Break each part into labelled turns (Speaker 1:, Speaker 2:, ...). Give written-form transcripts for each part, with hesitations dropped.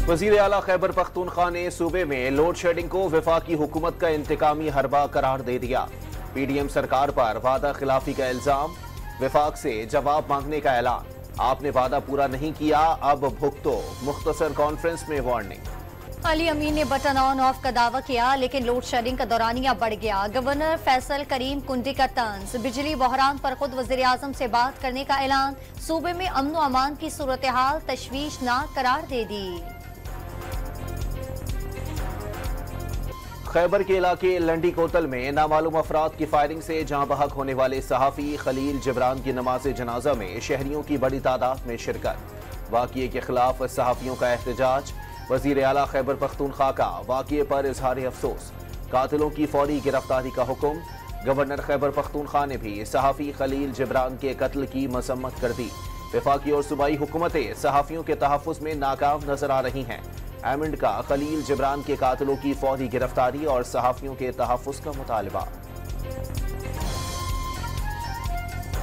Speaker 1: वज़ीर आला खैबर पख्तूनख्वा ने सूबे में लोड शेडिंग को वफाकी हुकूमत का इंतकामी हरबा करार दे दिया। पीडीएम सरकार पर वादा खिलाफी का इल्जाम, वफाक से जवाब मांगने का ऐलान। आपने वादा पूरा नहीं किया, अब भुगतो। मुख्तसर कॉन्फ्रेंस में वार्निंग।
Speaker 2: अली अमीन ने बटन ऑन ऑफ का दावा किया, लेकिन लोड शेडिंग का दौरानिया बढ़ गया। गवर्नर फैसल करीम कुंडी का तंज, बिजली बहरान पर खुद वज़ीर आज़म से बात करने का ऐलान। सूबे में अमन व अमान की सूरत हाल तशवीशनाक करार दे दी।
Speaker 1: खैबर के इलाके लंडी कोतल में नामालूम अफराद की फायरिंग से जहां बहक होने वाले सहाफ़ी खलील जिब्रान की नमाज जनाजा में शहरियों की बड़ी तादाद में शिरकत। वाक़ये के खिलाफ सहाफ़ियों का एहतजाज। वज़ीर आला खैबर पख्तूनख्वा का वाक़ये पर इजहार अफसोस, कातिलों की फौरी गिरफ्तारी का हुक्म। गवर्नर खैबर पख्तूनख्वा ने भी सहाफ़ी खलील जिब्रान के कत्ल की मजम्मत कर दी। वफाकी और सूबाई हुकूमतें सहाफ़ियों के तहफ़्फ़ुज़ में नाकाम नजर आ रही हैं। एमंड का खलील जिब्रान के कातिलों की फौरी गिरफ्तारी और सहाफ़ियों के तहफ़्फ़ुज़ का मुतालबा।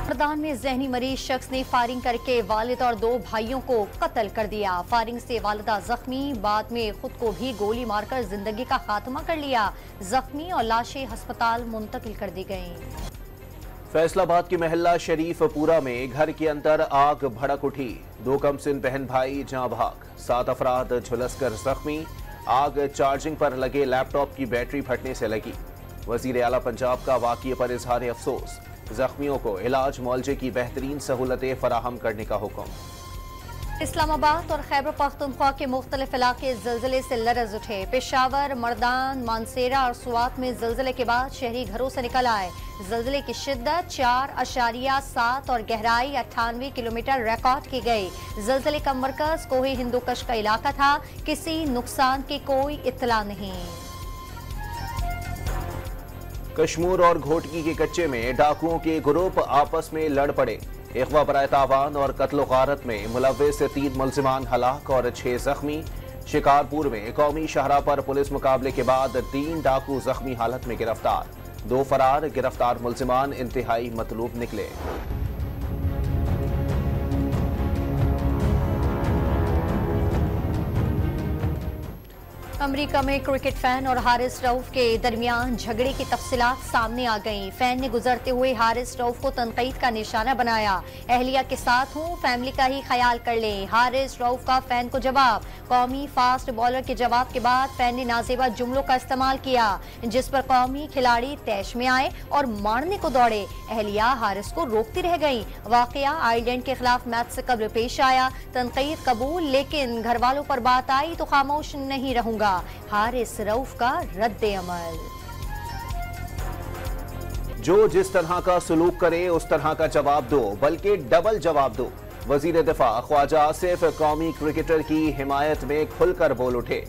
Speaker 2: मर्दान में जहनी मरीज शख्स ने फायरिंग करके वालिद और 2 भाइयों को कत्ल कर दिया। फायरिंग से वालिदा जख्मी, बाद में खुद को भी गोली मारकर जिंदगी का खात्मा कर लिया। जख्मी और लाशें अस्पताल मुंतकिल कर दी गईं।
Speaker 1: फैसलाबाद के महल्ला शरीफपुरा में घर के अंदर आग भड़क उठी। 2 कमसिन बहन भाई जाँ भाग, 7 अफराद झुलसकर जख्मी। आग चार्जिंग पर लगे लैपटॉप की बैटरी फटने से लगी। वज़ीर आला पंजाब का वाक़ये पर इजहार अफसोस, जख्मियों को इलाज मुआवजे की बेहतरीन सहूलतें फराहम करने का हुक्म।
Speaker 2: इस्लामाबाद और खैबर पख्तूनख्वा के मुख्तलिफ इलाके ज़िलज़िले से लरज़ उठे। पेशावर, मर्दान, मानसेरा और सुवात में ज़िलज़िले के बाद शहरी घरों से निकल आए। ज़िलज़िले की शिद्दत 4.7 और गहराई 98 किलोमीटर रिकॉर्ड की गई। ज़िलज़िले का मरकज कोहे हिंदुकश का इलाका था। किसी नुकसान की कोई इत्तला नहीं।
Speaker 1: कश्मीर और घोटकी के कच्चे में डाकुओं के ग्रुप आपस में लड़ पड़े। इख्वा बराए तावान और कत्ल गारत में मुलव्विस 3 मुल्जिमान हलाक और 6 जख्मी। शिकारपुर में कौमी शाहरा पर पुलिस मुकाबले के बाद 3 डाकू जख्मी हालत में गिरफ्तार। 2 फरार। गिरफ्तार मुल्जिमान इंतहाई मतलूब निकले।
Speaker 2: अमेरिका में क्रिकेट फैन और हारिस रऊफ के दरमियान झगड़े की तफसीलात सामने आ गईं। फैन ने गुजरते हुए हारिस रऊफ को तनकीद का निशाना बनाया। अहलिया के साथ हूँ, फैमिली का ही ख्याल कर लें। हारिस रऊफ का फैन को जवाब। कौमी फास्ट बॉलर के जवाब के बाद फैन ने नाजेबा जुमलों का इस्तेमाल किया, जिस पर कौमी खिलाड़ी तैश में आए और मारने को दौड़े। अहलिया हारिस को रोकती रह गई। वाकया आयरलैंड के खिलाफ मैच से कबल पेश आया। तनकीद कबूल, लेकिन घर वालों पर बात आई तो खामोश नहीं रहूंगा। हारिस रऊफ का रद्द अमल।
Speaker 1: जो जिस तरह का सलूक करे उस तरह का जवाब दो, बल्कि डबल जवाब दो। वजीर दिफा ख्वाजा आसिफ कौमी क्रिकेटर की हिमायत में खुलकर बोल उठे।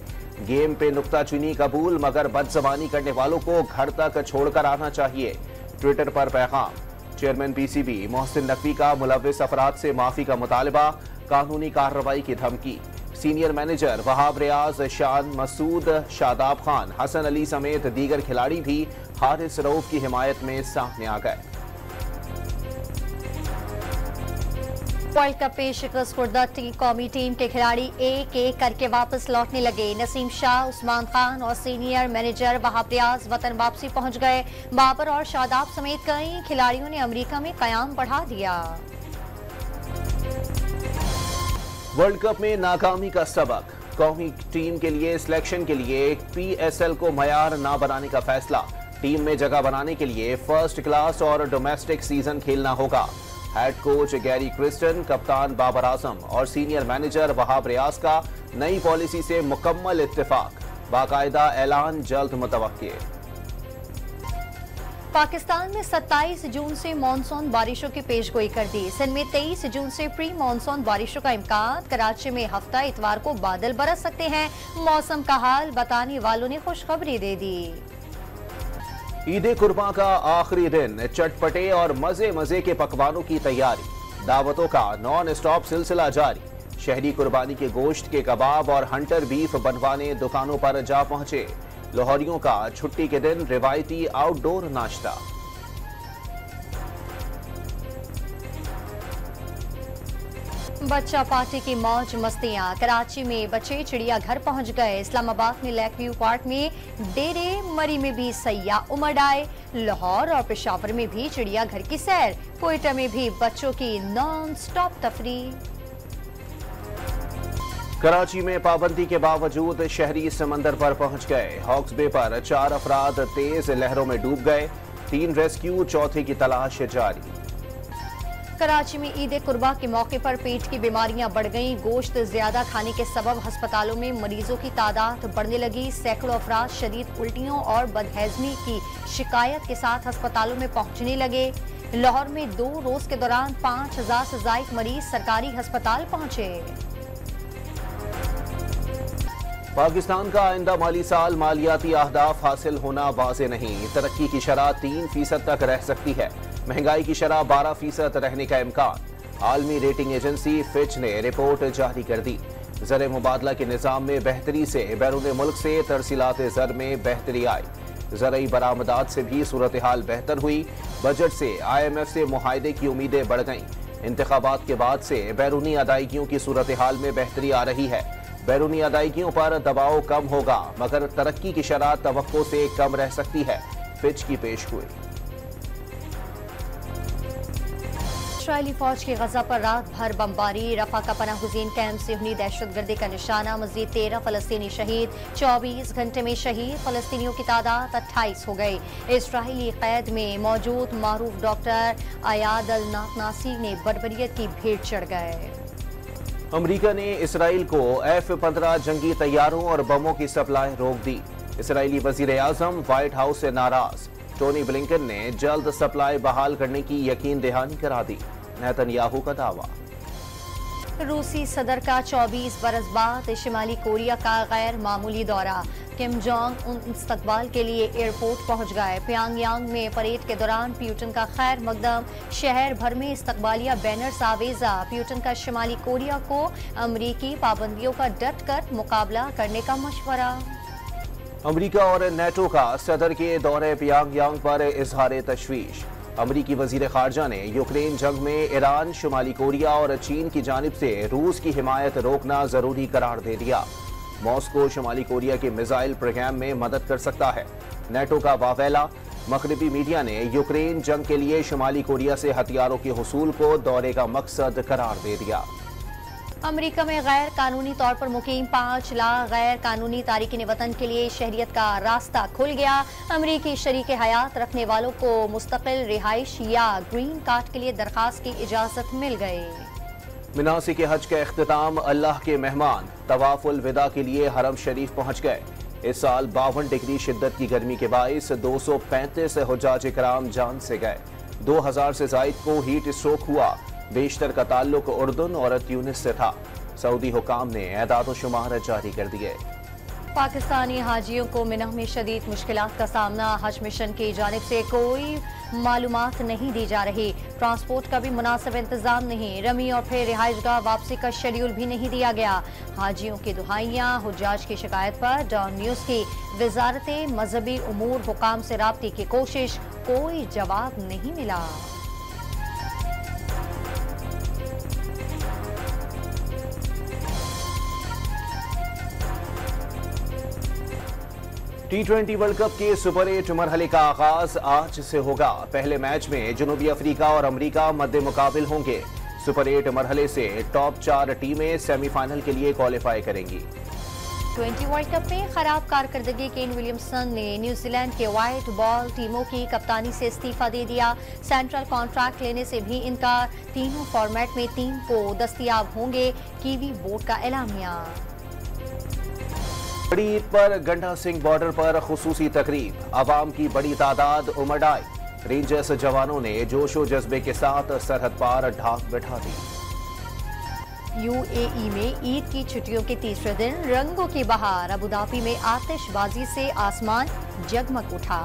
Speaker 1: गेम पे नुक्ताचीनी कबूल, मगर बदजबानी करने वालों को घर तक छोड़कर आना चाहिए। ट्विटर पर पैगाम। चेयरमैन पीसीबी मोहसिन नकवी का मुलव्विस अफराद से माफी का मुतालबा, कानूनी कार्रवाई की धमकी। सीनियर मैनेजर वहाब रियाज, शान मसूद, शादाब खान, हसन अली समेत दीगर खिलाड़ी भी हारिस रऊफ की हिमायत में सामने आ गए।
Speaker 2: वर्ल्ड कप में शिकस्त खुर्दा कौमी टीम के खिलाड़ी एक एक करके वापस लौटने लगे। नसीम शाह, उस्मान खान और सीनियर मैनेजर वहाब रियाज वतन वापसी पहुंच गए। बाबर और शादाब समेत कई खिलाड़ियों ने अमेरिका में कयाम बढ़ा दिया।
Speaker 1: वर्ल्ड कप में नाकामी का सबक, कौमी टीम के लिए सिलेक्शन के लिए पीएसएल को मयार ना बनाने का फैसला। टीम में जगह बनाने के लिए फर्स्ट क्लास और डोमेस्टिक सीजन खेलना होगा। हेड कोच गैरी क्रिस्टन, कप्तान बाबर आजम और सीनियर मैनेजर वहाब रियाज का नई पॉलिसी से मुकम्मल इत्तेफाक। बाकायदा ऐलान जल्द मुतवक्किए।
Speaker 2: पाकिस्तान में 27 जून से मानसून बारिशों की पेशगोई कर दी। सिंध में 23 जून से प्री मानसून बारिशों का इम्कान। कराची में हफ्ता इतवार को बादल बरस सकते हैं। मौसम का हाल बताने वालों ने खुशखबरी दे दी।
Speaker 1: ईद कुर्बान का आखिरी दिन, चटपटे और मजे मजे के पकवानों की तैयारी। दावतों का नॉन स्टॉप सिलसिला जारी। शहरी कुर्बानी के गोश्त के कबाब और हंटर बीफ बनवाने दुकानों पर जा पहुंचे। लाहौरियों का छुट्टी के दिन रिवायती आउटडोर नाश्ता।
Speaker 2: बच्चा पार्टी की मौज मस्तियां। कराची में बच्चे चिड़ियाघर पहुंच गए। इस्लामाबाद में लेक व्यू पार्क में डेरे, मरी में भी सैयाह उमड़ आए। लाहौर और पेशावर में भी चिड़ियाघर की सैर। क्वेटा में भी बच्चों की नॉन स्टॉप तफरीह।
Speaker 1: कराची में पाबंदी के बावजूद शहरी समंदर पर पहुंच गए। हॉक्स बे पर 4 अफराद तेज लहरों में डूब गए। 3 रेस्क्यू, चौथे की तलाश जारी।
Speaker 2: कराची में ईद कुर्बा के मौके पर पेट की बीमारियां बढ़ गईं। गोश्त ज्यादा खाने के सबब अस्पतालों में मरीजों की तादाद बढ़ने लगी। सैकड़ों अफराद शदीद उल्टियों और बदहजमी की शिकायत के साथ अस्पतालों में पहुंचने लगे। लाहौर में 2 रोज के दौरान 5000 से जायद मरीज सरकारी अस्पताल पहुंचे।
Speaker 1: पाकिस्तान का आइंदा माली साल मालियाती अहदाफ हासिल होना वाज़ेह नहीं। तरक्की की शरह 3% तक रह सकती है। महंगाई की शरह 12% रहने का इम्कान। आलमी रेटिंग एजेंसी फिच ने रिपोर्ट जारी कर दी। ज़र मुबादला के निज़ाम में बेहतरी से बैरून मुल्क से तरसीलात ज़र में बेहतरी आई। ज़रई बरामदात से भी सूरत हाल बेहतर हुई। बजट से IMF से मुआहदे की उम्मीदें बढ़ गईं। इंतखाबात के बाद से बैरूनी अदायगियों की सूरत हाल में बेहतरी आ रही है। बैरूनी अदायगियों पर दबाव कम होगा, मगर तरक्की की शरह तवक्को से कम रह सकती है। फिच की पेशगोई।
Speaker 2: इस्राएली फौज की गजा पर रात भर बमबारी। रफा का पनाह गुज़ीन कैंप से हुई दहशतगर्दी का निशाना। मजीद 13 फलस्तीनी शहीद। 24 घंटे में शहीद फलस्तीनियों की तादाद 28 हो गई। इस्राएली कैद में मौजूद मारूफ डॉक्टर अयाद अल नातनासी ने बर्बरियत की भेंट चढ़ गए।
Speaker 1: अमरीका ने इसराइल को F-15 जंगी तैयारों और बमों की सप्लाई रोक दी। इसराइली वजीर आजम व्हाइट हाउस से नाराज। टोनी ब्लिंकन ने जल्द सप्लाई बहाल करने की यकीन दहानी करा दी। नेतन्याहू का दावा।
Speaker 2: रूसी सदर का 24 बरस बाद शिमाली कोरिया का गैर मामूली दौरा। किम जोंग उन इस्तकबाल के लिए एयरपोर्ट पहुंच गए। प्यांगयांग में परेड के दौरान प्यूटन का खैर मकदम। शहर भर में इस्तकबालिया बैनर्स आवेजा। प्यूटन का शिमाली कोरिया को अमरीकी पाबंदियों का डट कर मुकाबला करने का मशवरा।
Speaker 1: अमरीका और नेटो का सदर के दौरे प्यांगयांग पर इजहार तशवीश। अमरीकी वजीर खारजा ने यूक्रेन जंग में ईरान, शुमाली कोरिया और चीन की जानिब से रूस की हिमायत रोकना जरूरी करार दे दिया। मॉस्को शुमाली कोरिया के मिसाइल प्रोग्राम में मदद कर सकता है। नेटो का वावेला। मगरबी मीडिया ने यूक्रेन जंग के लिए शुमाली कोरिया से हथियारों के हुसूल को दौरे का मकसद करार दे दिया।
Speaker 2: अमेरिका में गैर कानूनी तौर पर मुकीम 5 लाख गैर कानूनी तारिकीन वतन के लिए शहरियत का रास्ता खुल गया। अमेरिकी शरीक हयात रखने वालों को मुस्तकिल रिहाइश या ग्रीन कार्ड के लिए दरखास्त की इजाजत मिल गई।
Speaker 1: मनासिक हज का इख्तिताम। अल्लाह के मेहमान तवाफुल विदा के लिए हरम शरीफ पहुंच गए। इस साल 52 डिग्री शिद्दत की गर्मी के बाइस 235 हुज्जाज कराम जान से गए। 2000 से जायद को हीट स्ट्रोक हुआ। बेशतर का ताल्लुक उर्दून और ट्यूनिस से था। सऊदी हुकाम ने एदाद शुमार जारी कर दिए।
Speaker 2: पाकिस्तानी हाजियों को मिना में शदीद मुश्किलात का सामना। हज मिशन की जानिब से कोई मालूमात नहीं दी जा रही। ट्रांसपोर्ट का भी मुनासिब इंतजाम नहीं। रमी और फिर रिहाइशगाह वापसी का शेड्यूल भी नहीं दिया गया। हाजियों की दुहाइयां। हुज्जाज की शिकायत पर डॉन न्यूज की वजारत मजहबी उमूर हुकाम से राब्ते की कोशिश, कोई जवाब नहीं मिला।
Speaker 1: T20 वर्ल्ड कप के सुपर 8 मरहले का आगाज आज से होगा। पहले मैच में जनूबी अफ्रीका और अमरीका मद्दे मुकाबिल होंगे। सुपर 8 मरहले से टॉप 4 टीमें सेमीफाइनल के लिए क्वालिफाई करेंगी।
Speaker 2: T20 वर्ल्ड कप में खराब कारकर्दगी केन विलियमसन ने न्यूजीलैंड के व्हाइट बॉल टीमों की कप्तानी से इस्तीफा दे दिया। सेंट्रल कॉन्ट्रैक्ट लेने से भी इनका तीनों फॉर्मेट में टीम को दस्तयाब होंगे। कीवी बोर्ड का एलामिया।
Speaker 1: बड़ी ईद पर गंडा सिंह बॉर्डर पर खुसूसी तकरीब। आवाम की बड़ी तादाद उमड़ आई। रेंजर्स जवानों ने जोशो जज्बे के साथ सरहद पार ढाक बैठा दी।
Speaker 2: UAE में ईद की छुट्टियों के तीसरे दिन रंगों की बहार। अबुधाबी में आतिशबाजी से आसमान जगमग उठा।